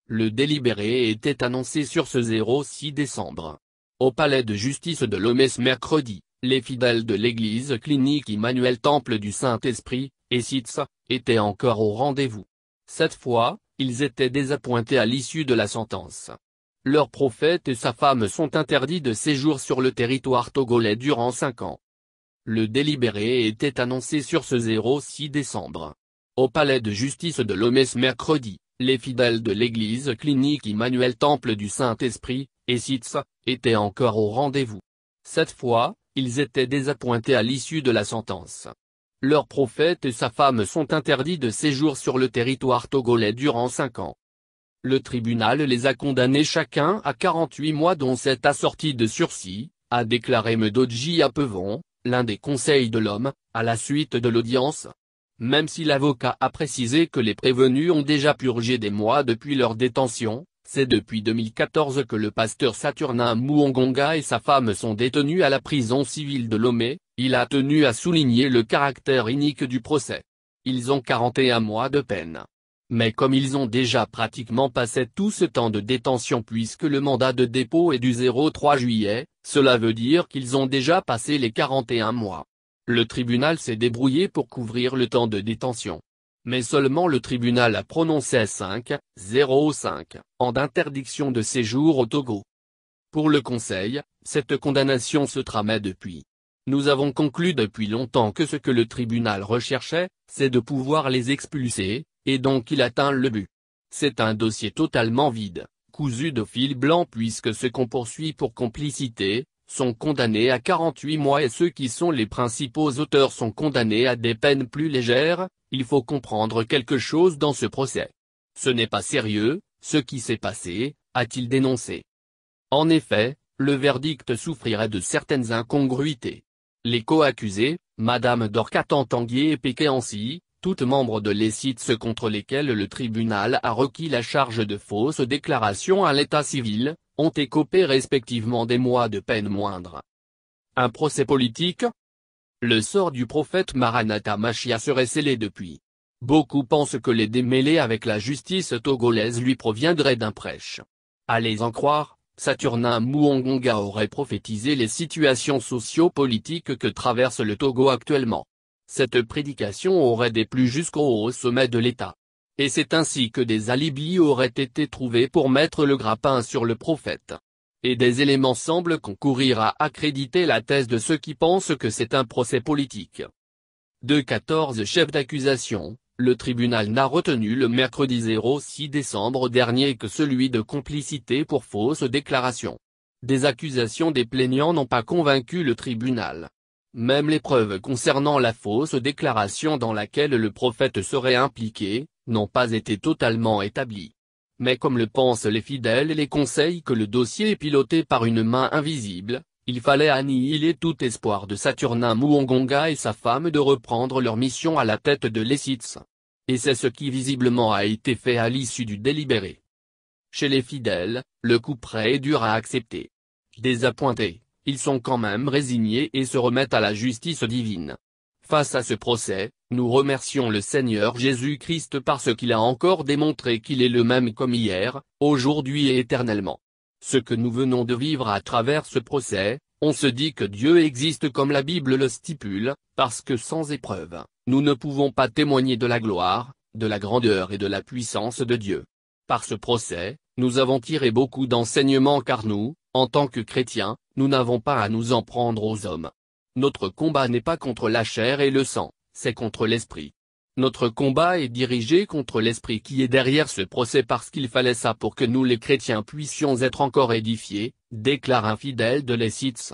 Le délibéré était annoncé sur ce 06 décembre. Au palais de justice de Lomé ce mercredi, les fidèles de l'église clinique Emmanuel Temple du Saint-Esprit, ESITS, étaient encore au rendez-vous. Cette fois, ils étaient désappointés à l'issue de la sentence. Leur prophète et sa femme sont interdits de séjour sur le territoire togolais durant 5 ans. Le délibéré était annoncé sur ce 06 décembre. Au palais de justice de Lomé ce mercredi, les fidèles de l'église clinique Emmanuel Temple du Saint-Esprit, ESITS, étaient encore au rendez-vous. Cette fois, ils étaient désappointés à l'issue de la sentence. Leur prophète et sa femme sont interdits de séjour sur le territoire togolais durant 5 ans. Le tribunal les a condamnés chacun à 48 mois dont 7 assortis de sursis, a déclaré Medodji Apevon, l'un des conseils de l'homme, à la suite de l'audience. Même si l'avocat a précisé que les prévenus ont déjà purgé des mois depuis leur détention, c'est depuis 2014 que le pasteur Saturnin Muongonga et sa femme sont détenus à la prison civile de Lomé. Il a tenu à souligner le caractère inique du procès. Ils ont 41 mois de peine. Mais comme ils ont déjà pratiquement passé tout ce temps de détention puisque le mandat de dépôt est du 03 juillet, cela veut dire qu'ils ont déjà passé les 41 mois. Le tribunal s'est débrouillé pour couvrir le temps de détention. Mais seulement le tribunal a prononcé 5,05 ans d'interdiction de séjour au Togo. Pour le Conseil, cette condamnation se tramait depuis. Nous avons conclu depuis longtemps que ce que le tribunal recherchait, c'est de pouvoir les expulser, et donc il atteint le but. C'est un dossier totalement vide, cousu de fil blanc puisque ceux qu'on poursuit pour complicité, sont condamnés à 48 mois et ceux qui sont les principaux auteurs sont condamnés à des peines plus légères. Il faut comprendre quelque chose dans ce procès. Ce n'est pas sérieux, ce qui s'est passé, a-t-il dénoncé. En effet, le verdict souffrirait de certaines incongruités. Les co-accusés, Madame Dorcatan Tanguy et Péké Ansi, toutes membres de l'ESITS contre lesquelles le tribunal a requis la charge de fausses déclarations à l'état civil, ont écopé respectivement des mois de peine moindre. Un procès politique ? Le sort du prophète Maranatha Machia serait scellé depuis. Beaucoup pensent que les démêlés avec la justice togolaise lui proviendraient d'un prêche. À les en croire, Saturnin Muongonga aurait prophétisé les situations socio-politiques que traverse le Togo actuellement. Cette prédication aurait déplu jusqu'au haut sommet de l'État. Et c'est ainsi que des alibis auraient été trouvés pour mettre le grappin sur le prophète. Et des éléments semblent concourir à accréditer la thèse de ceux qui pensent que c'est un procès politique. De 14 chefs d'accusation, le tribunal n'a retenu le mercredi 06 décembre dernier que celui de complicité pour fausses déclarations. Des accusations des plaignants n'ont pas convaincu le tribunal. Même les preuves concernant la fausse déclaration dans laquelle le prophète serait impliqué, n'ont pas été totalement établies. Mais comme le pensent les fidèles et les conseils que le dossier est piloté par une main invisible, il fallait annihiler tout espoir de Saturnin Muongonga et sa femme de reprendre leur mission à la tête de l'ESITS. Et c'est ce qui visiblement a été fait à l'issue du délibéré. Chez les fidèles, le coup près est dur à accepter. Désappointés, ils sont quand même résignés et se remettent à la justice divine. Face à ce procès, nous remercions le Seigneur Jésus-Christ parce qu'il a encore démontré qu'il est le même comme hier, aujourd'hui et éternellement. Ce que nous venons de vivre à travers ce procès, on se dit que Dieu existe comme la Bible le stipule, parce que sans épreuve, nous ne pouvons pas témoigner de la gloire, de la grandeur et de la puissance de Dieu. Par ce procès, nous avons tiré beaucoup d'enseignements car nous, en tant que chrétiens, nous n'avons pas à nous en prendre aux hommes. Notre combat n'est pas contre la chair et le sang, c'est contre l'esprit. Notre combat est dirigé contre l'esprit qui est derrière ce procès parce qu'il fallait ça pour que nous les chrétiens puissions être encore édifiés, déclare un fidèle de l'ESITS.